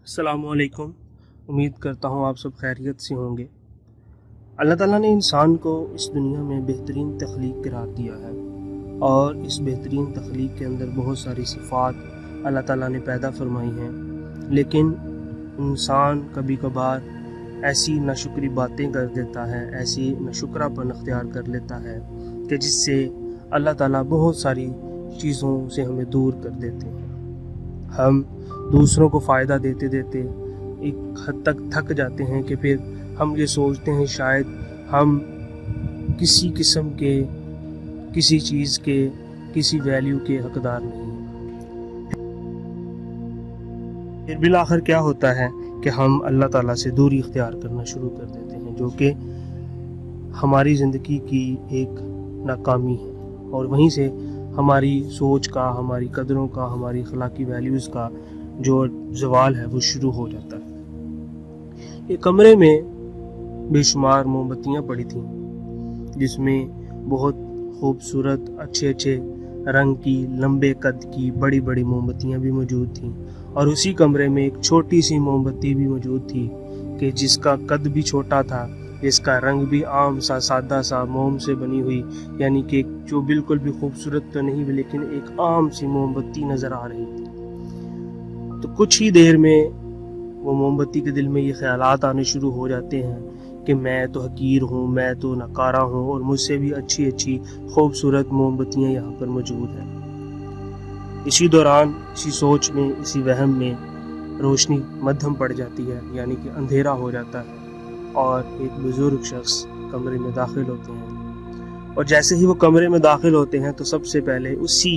अस्सलामु अलैकुम। उम्मीद करता हूँ आप सब खैरियत से होंगे। अल्लाह ताला ने इंसान को इस दुनिया में बेहतरीन तख्लीक करार दिया है और इस बेहतरीन तख्लीक के अंदर बहुत सारी सिफ़ात अल्लाह ताला ने पैदा फरमाई हैं, लेकिन इंसान कभी कभार ऐसी नाशुक्री बातें कर देता है, ऐसी नाशुक्रापन अख्तियार कर लेता है कि जिससे अल्लाह ताला बहुत सारी चीज़ों से हमें दूर कर देते हैं। हम दूसरों को फ़ायदा देते देते एक हद तक थक जाते हैं कि फिर हम ये सोचते हैं शायद हम किसी किस्म के, किसी चीज़ के, किसी वैल्यू के हकदार नहीं हैं। फिर बिलाखिर क्या होता है कि हम अल्लाह ताला से दूरी इख्तियार करना शुरू कर देते हैं, जो कि हमारी ज़िंदगी की एक नाकामी है और वहीं से हमारी सोच का, हमारी कदरों का, हमारी अखलाकी वैल्यूज़ का जो ज़वाल है वो शुरू हो जाता है। एक कमरे में बेशुमार मोमबत्तियाँ पड़ी थीं, जिसमें बहुत खूबसूरत अच्छे रंग की, लंबे कद की बड़ी बड़ी मोमबत्तियाँ भी मौजूद थीं और उसी कमरे में एक छोटी सी मोमबत्ती भी मौजूद थी कि जिसका कद भी छोटा था, जिसका रंग भी आम सा सादा सा मोम से बनी हुई, यानी कि जो बिल्कुल भी खूबसूरत तो नहीं लेकिन एक आम सी मोमबत्ती नज़र आ रही थी। तो कुछ ही देर में वो मोमबत्ती के दिल में ये ख्यालात आने शुरू हो जाते हैं कि मैं तो हकीर हूँ, मैं तो नकारा हूँ और मुझसे भी अच्छी खूबसूरत मोमबत्तियाँ यहाँ पर मौजूद हैं। इसी दौरान, इसी सोच में, इसी वहम में रोशनी मध्यम पड़ जाती है, यानी कि अंधेरा हो जाता है और एक बुजुर्ग शख्स कमरे में दाखिल होते हैं। और जैसे ही वो कमरे में दाखिल होते हैं तो सबसे पहले उसी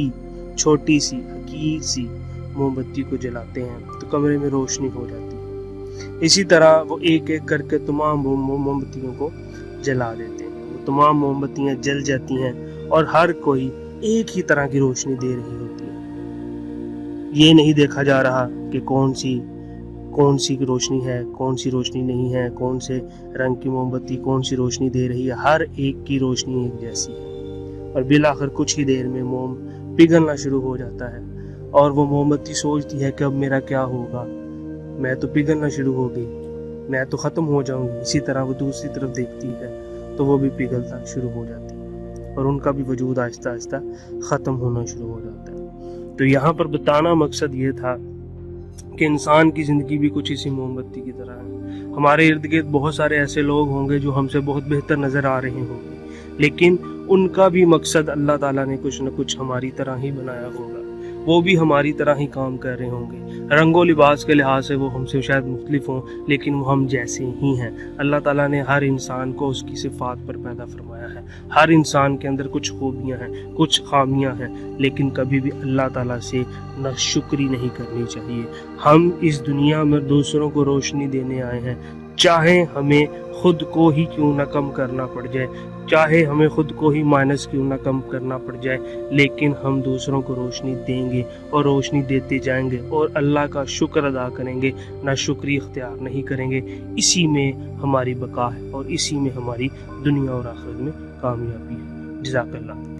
छोटी सी हकीर सी मोमबत्ती को जलाते हैं तो कमरे में रोशनी हो जाती है। इसी तरह वो एक एक करके तमाम मोमबत्तियों को जला देते हैं। वो तमाम मोमबत्तियाँ जल जाती हैं और हर कोई एक ही तरह की रोशनी दे रही होती है। ये नहीं देखा जा रहा कि कौन सी रोशनी है, कौन सी रोशनी नहीं है, कौन से रंग की मोमबत्ती कौन सी रोशनी दे रही है। हर एक की रोशनी एक जैसी है और बिलाखिर कुछ ही देर में मोम पिघलना शुरू हो जाता है और वो मोमबत्ती सोचती है कि अब मेरा क्या होगा, मैं तो पिघलना शुरू हो गई, मैं तो ख़त्म हो जाऊंगी। इसी तरह वो दूसरी तरफ देखती है तो वो भी पिघलता शुरू हो जाती है और उनका भी वजूद आहिस्ता आहिस्ता ख़त्म होना शुरू हो जाता है। तो यहाँ पर बताना मकसद ये था कि इंसान की ज़िंदगी भी कुछ इसी मोमबत्ती की तरह है। हमारे इर्द गिर्द बहुत सारे ऐसे लोग होंगे जो हमसे बहुत बेहतर नज़र आ रहे होंगे, लेकिन उनका भी मकसद अल्लाह ताला ने कुछ न कुछ हमारी तरह ही बनाया होगा। वो भी हमारी तरह ही काम कर रहे होंगे। रंगो लिबास के लिहाज से वो हमसे शायद मुख्तलिफ हों, लेकिन वो हम जैसे ही हैं। अल्लाह ताला ने हर इंसान को उसकी सिफ़ात पर पैदा फरमाया है। हर इंसान के अंदर कुछ खूबियाँ हैं, कुछ खामियाँ हैं, लेकिन कभी भी अल्लाह ताला से नाशुक्री नहीं करनी चाहिए। हम इस दुनिया में दूसरों को रोशनी देने आए हैं, चाहे हमें खुद को ही क्यों ना कम करना पड़ जाए, चाहे हमें खुद को ही माइनस क्यों ना कम करना पड़ जाए, लेकिन हम दूसरों को रोशनी देंगे और रोशनी देते जाएंगे और अल्लाह का शुक्र अदा करेंगे, ना शुक्री इख्तियार नहीं करेंगे। इसी में हमारी बका है और इसी में हमारी दुनिया और आखिरत में कामयाबी है। जज़ाकल्लाह।